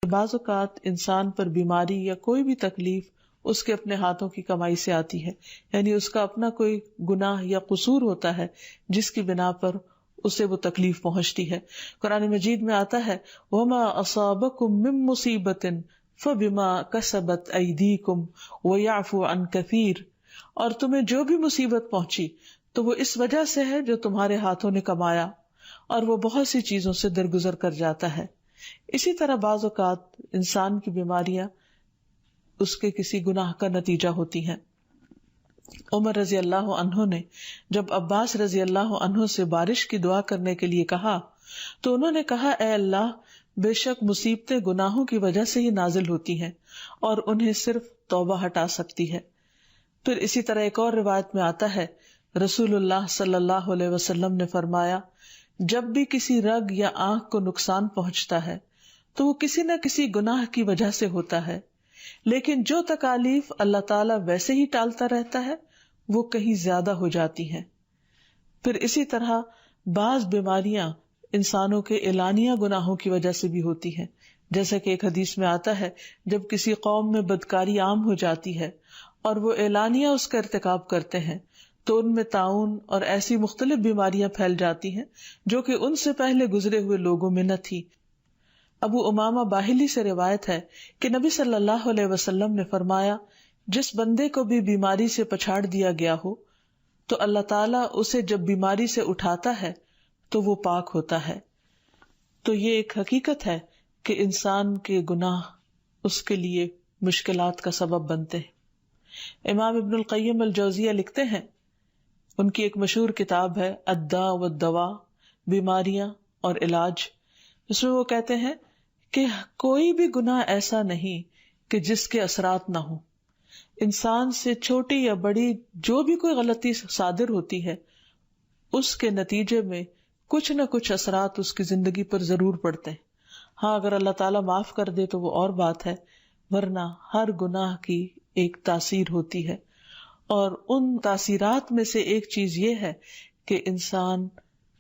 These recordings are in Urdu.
بعض اوقات انسان پر بیماری یا کوئی بھی تکلیف اس کے اپنے ہاتھوں کی کمائی سے آتی ہے، یعنی اس کا اپنا کوئی گناہ یا قصور ہوتا ہے جس کی بنا پر اسے وہ تکلیف پہنچتی ہے۔ قرآن مجید میں آتا ہے وَمَا أَصَابَكُم مِّن مُّصِيبَةٍ فَبِمَا كَسَبَتْ أَيْدِيكُمْ وَيَعْفُو عَن كَثِيرٍ، اور تمہیں جو بھی مصیبت پہنچی تو وہ اس وجہ سے ہے جو تمہارے ہاتھوں نے کمایا، اور وہ بہت سی چیزوں سے درگزر کر جاتا ہے۔ اسی طرح بعض اوقات انسان کی بیماریاں اس کے کسی گناہ کا نتیجہ ہوتی ہیں۔ عمر رضی اللہ عنہ نے جب عباس رضی اللہ عنہ سے بارش کی دعا کرنے کے لیے کہا تو انہوں نے کہا اے اللہ، بے شک مصیبتیں گناہوں کی وجہ سے ہی نازل ہوتی ہیں اور انہیں صرف توبہ ہٹا سکتی ہے۔ پھر اسی طرح ایک اور روایت میں آتا ہے رسول اللہ صلی اللہ علیہ وسلم نے فرمایا جب بھی کسی رگ یا آنکھ کو نقصان پہنچتا ہے تو وہ کسی نہ کسی گناہ کی وجہ سے ہوتا ہے، لیکن جو تکالیف اللہ تعالیٰ ویسے ہی ٹالتا رہتا ہے وہ کہیں زیادہ ہو جاتی ہیں۔ پھر اسی طرح بعض بیماریاں انسانوں کے اعلانیہ گناہوں کی وجہ سے بھی ہوتی ہیں، جیسا کہ ایک حدیث میں آتا ہے جب کسی قوم میں بدکاری عام ہو جاتی ہے اور وہ اعلانیہ اس کا ارتکاب کرتے ہیں تو ان میں طاعون اور ایسی مختلف بیماریاں پھیل جاتی ہیں جو کہ ان سے پہلے گزرے ہوئے لوگوں میں نہ تھی۔ ابو امامہ باہلی سے روایت ہے کہ نبی صلی اللہ علیہ وسلم نے فرمایا جس بندے کو بھی بیماری سے پچھاڑ دیا گیا ہو تو اللہ تعالیٰ اسے جب بیماری سے اٹھاتا ہے تو وہ پاک ہوتا ہے۔ تو یہ ایک حقیقت ہے کہ انسان کے گناہ اس کے لیے مشکلات کا سبب بنتے ہیں۔ امام ابن القیم الجوزیہ لکھتے ہیں، ان کی ایک مشہور کتاب ہے الداء والدواء، بیماریاں اور علاج، اس میں وہ کہتے ہیں کہ کوئی بھی گناہ ایسا نہیں کہ جس کے اثرات نہ ہوں۔ انسان سے چھوٹی یا بڑی جو بھی کوئی غلطی صادر ہوتی ہے اس کے نتیجے میں کچھ نہ کچھ اثرات اس کی زندگی پر ضرور پڑتے ہیں۔ ہاں اگر اللہ تعالیٰ معاف کر دے تو وہ اور بات ہے، ورنہ ہر گناہ کی ایک تاثیر ہوتی ہے، اور ان تاثیرات میں سے ایک چیز یہ ہے کہ انسان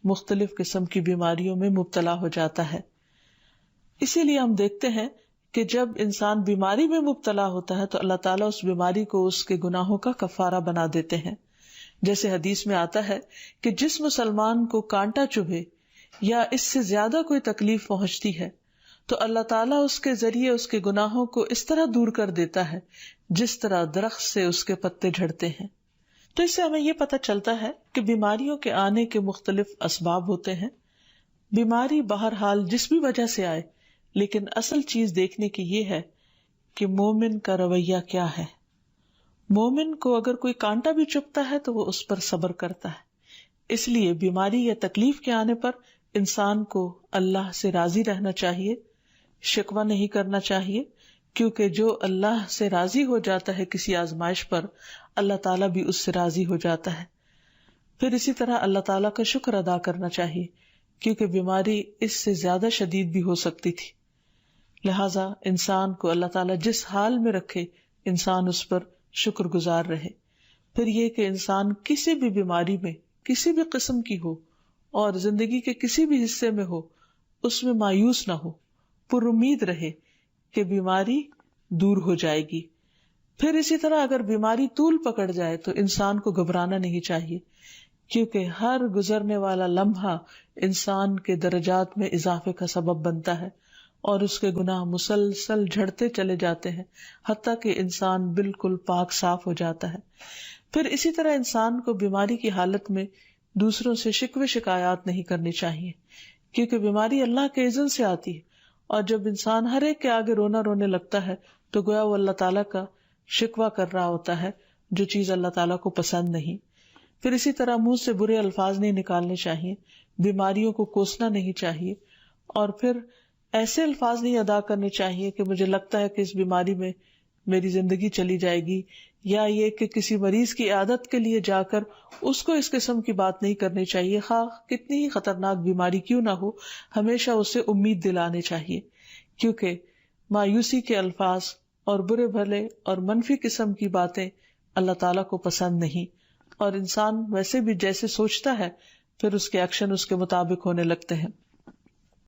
مختلف قسم کی بیماریوں میں مبتلا ہو جاتا ہے۔ اسی لیے ہم دیکھتے ہیں کہ جب انسان بیماری میں مبتلا ہوتا ہے تو اللہ تعالیٰ اس بیماری کو اس کے گناہوں کا کفارہ بنا دیتے ہیں۔ جیسے حدیث میں آتا ہے کہ جس مسلمان کو کانٹا چبھے یا اس سے زیادہ کوئی تکلیف پہنچتی ہے تو اللہ تعالیٰ اس کے ذریعے اس کے گناہوں کو اس طرح دور کر دیتا ہے جس طرح درخت سے اس کے پتے جھڑتے ہیں۔ تو اس سے ہمیں یہ پتہ چلتا ہے کہ بیماریوں کے آنے کے مختلف اسباب ہوتے ہیں۔ بیماری بہرحال جس بھی وجہ سے آئے، لیکن اصل چیز دیکھنے کی یہ ہے کہ مومن کا رویہ کیا ہے۔ مومن کو اگر کوئی کانٹا بھی چبھتا ہے تو وہ اس پر صبر کرتا ہے۔ اس لیے بیماری یا تکلیف کے آنے پر انسان کو اللہ سے راضی رہنا چاہیے، شکوہ نہیں کرنا چاہیے، کیونکہ جو اللہ سے راضی ہو جاتا ہے کسی آزمائش پر، اللہ تعالیٰ بھی اس سے راضی ہو جاتا ہے۔ پھر اسی طرح اللہ تعالیٰ کا شکر ادا کرنا چاہیے، کیونکہ بیماری اس سے زیادہ شدید بھی ہو سکتی تھی۔ لہٰذا انسان کو اللہ تعالیٰ جس حال میں رکھے انسان اس پر شکر گزار رہے۔ پھر یہ کہ انسان کسی بھی بیماری میں کسی بھی قسم کی ہو اور زندگی کے کسی بھی حصے میں ہو، اس میں مایوس نہ ہو، پر امید رہے کہ بیماری دور ہو جائے گی۔ پھر اسی طرح اگر بیماری طول پکڑ جائے تو انسان کو گھبرانا نہیں چاہیے، کیونکہ ہر گزرنے والا لمحہ انسان کے درجات میں اضافے کا سبب بنتا ہے اور اس کے گناہ مسلسل جھڑتے چلے جاتے ہیں حتیٰ کہ انسان بالکل پاک صاف ہو جاتا ہے۔ پھر اسی طرح انسان کو بیماری کی حالت میں دوسروں سے شکوے شکایات نہیں کرنی چاہیے، کیونکہ بیماری اللہ کے اذن سے آتی ہے، اور جب انسان ہر ایک کے آگے رونے لگتا ہے تو گویا وہ اللہ تعالیٰ کا شکوہ کر رہا ہوتا ہے، جو چیز اللہ تعالیٰ کو پسند نہیں۔ پھر اسی طرح منہ سے برے الفاظ نہیں نکالنے چاہیے، بیماریوں کو کوسنا نہیں چاہیے، اور پھر ایسے الفاظ نہیں ادا کرنے چاہیے کہ مجھے لگتا ہے کہ اس بیماری میں میری زندگی چلی جائے گی، یا یہ کہ کسی مریض کی عیادت کے لیے جا کر اس کو اس قسم کی بات نہیں کرنی چاہیے، خواہ کتنی ہی خطرناک بیماری کیوں نہ ہو، ہمیشہ اسے امید دلانے چاہیے، کیونکہ مایوسی کے الفاظ اور برے بھلے اور منفی قسم کی باتیں اللہ تعالیٰ کو پسند نہیں، اور انسان ویسے بھی جیسے سوچتا ہے پھر اس کے ایکشن اس کے مطابق ہونے لگتے ہیں۔